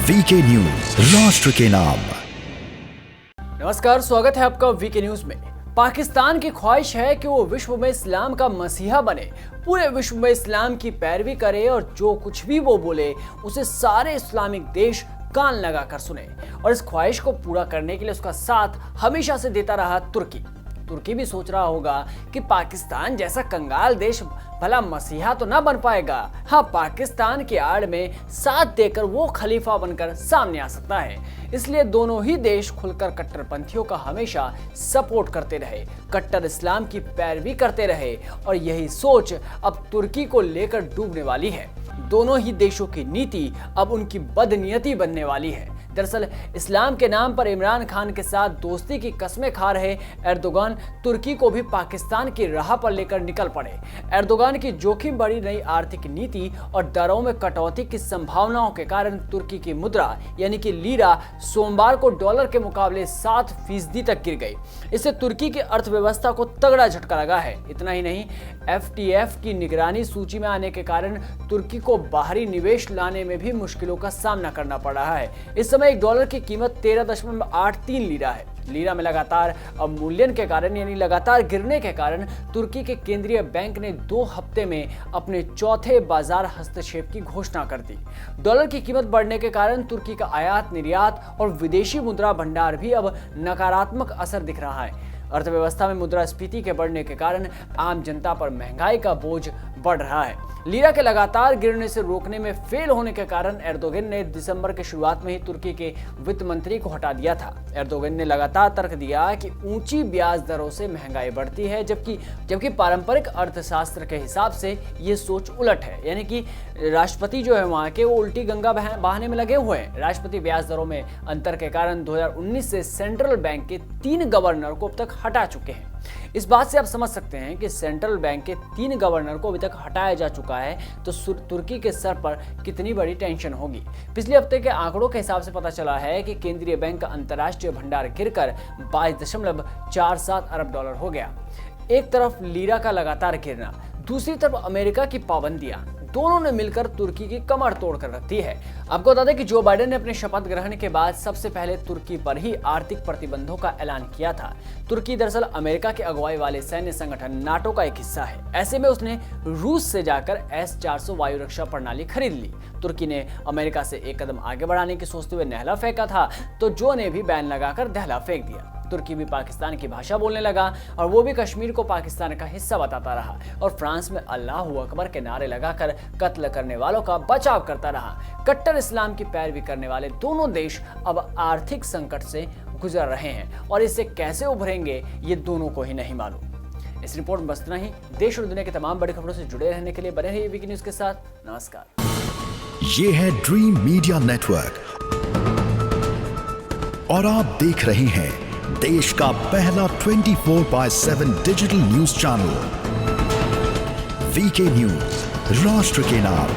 VK news, राष्ट्र के नाम। नमस्कार, स्वागत है आपका वीके न्यूज में। पाकिस्तान की ख्वाहिश है कि वो विश्व में इस्लाम का मसीहा बने, पूरे विश्व में इस्लाम की पैरवी करे और जो कुछ भी वो बोले उसे सारे इस्लामिक देश कान लगाकर सुने। और इस ख्वाहिश को पूरा करने के लिए उसका साथ हमेशा से देता रहा तुर्की भी सोच रहा होगा कि पाकिस्तान जैसा कंगाल देश भला मसीहा तो ना बन पाएगा। हाँ, पाकिस्तान की आड़ में साथ देकर वो खलीफा बनकर सामने आ सकता है। इसलिए दोनों ही देश खुलकर कट्टरपंथियों का हमेशा सपोर्ट करते रहे, कट्टर इस्लाम की पैरवी करते रहे और यही सोच अब तुर्की को लेकर डूबने वाली है। दोनों ही देशों की नीति अब उनकी बदनीयती बनने वाली है। दरअसल इस्लाम के नाम पर इमरान खान के साथ दोस्ती की कस्में खा रहे एर्दोगान तुर्की को भी पाकिस्तान की राह पर लेकर निकल पड़े। एर्दोगान की जोखिम भरी नई आर्थिक नीति और दरों में कटौती की संभावनाओं के कारण तुर्की की मुद्रा यानी कि लीरा सोमवार को डॉलर के मुकाबले 7% तक गिर गई। इससे तुर्की की अर्थव्यवस्था को तगड़ा झटका लगा है। इतना ही नहीं, FTF की निगरानी सूची में आने के कारण तुर्की को बाहरी निवेश लाने में भी मुश्किलों का सामना करना पड़ रहा है। इस समय $1 की कीमत 13.83 लीरा है। लीरा में लगातार अवमूल्यन के कारण यानी लगातार गिरने के कारण तुर्की के केंद्रीय बैंक ने 2 हफ्ते में अपने चौथे बाजार हस्तक्षेप की घोषणा कर दी। डॉलर की कीमत बढ़ने के कारण तुर्की का आयात निर्यात और विदेशी मुद्रा भंडार भी अब नकारात्मक असर दिख रहा है। अर्थव्यवस्था में मुद्रास्फीति के बढ़ने के कारण आम जनता पर महंगाई का बोझ बढ़ रहा है। लीरा के लगातार गिरने से रोकने में फेल होने के कारण एर्दोगन ने दिसंबर के शुरुआत में ही तुर्की के वित्त मंत्री को हटा दिया था। एर्दोगन ने लगातार तर्क दिया कि ऊंची ब्याज दरों से महंगाई बढ़ती है, जबकि पारंपरिक अर्थशास्त्र के हिसाब से ये सोच उलट है। यानी कि राष्ट्रपति जो है वहां के वो उल्टी गंगा बहाने में लगे हुए हैं। राष्ट्रपति ब्याज दरों में अंतर के कारण 2019 से सेंट्रल बैंक के 3 गवर्नर को अब तक हटा चुके हैं। इस बात से आप समझ सकते हैं कि सेंट्रल बैंक के 3 गवर्नर को अभी तक हटाया जा चुका है तो तुर्की के सर पर कितनी बड़ी टेंशन होगी। पिछले हफ्ते के आंकड़ों के हिसाब से पता चला है कि केंद्रीय बैंक का अंतर्राष्ट्रीय भंडार गिरकर 22.47 अरब डॉलर हो गया। एक तरफ लीरा का लगातार गिरना, दूसरी तरफ अमेरिका की पाबंदियां, दोनों ने मिलकर तुर्की की कमर तोड़ कर रखी है। आपको बता दें कि जो बाइडेन ने अपने शपथ ग्रहण के बाद सबसे पहले तुर्की पर ही आर्थिक प्रतिबंधों का ऐलान किया था। तुर्की दरअसल अमेरिका की अगुवाई वाले सैन्य संगठन नाटो का एक हिस्सा है। ऐसे में उसने रूस से जाकर S-400 वायु रक्षा प्रणाली खरीद ली। तुर्की ने अमेरिका से एक कदम आगे बढ़ाने की सोचते हुए नहला फेंका था तो जो ने भी बैन लगाकर दहला फेंक दिया। तुर्की भी पाकिस्तान की भाषा बोलने लगा और वो भी कश्मीर को पाकिस्तान का हिस्सा बताता रहा और फ्रांस में अल्लाहू अकबर के नारे लगाकर कत्ल करने वालों का बचाव करता रहा। कट्टर इस्लाम की पैरवी करने वाले दोनों देश अब आर्थिक संकट से गुजर रहे हैं और इससे कैसे उभरेंगे ये दोनों को ही नहीं मालूम। इस रिपोर्ट में बस इतना ही। देश और दुनिया की तमाम बड़ी खबरों से जुड़े रहने के लिए बने रहिए वीके न्यूज के साथ। नमस्कार। ये है ड्रीम मीडिया नेटवर्क और आप देख रहे हैं देश का पहला 24/7 digital news channel VK news, राष्ट्र के नाम।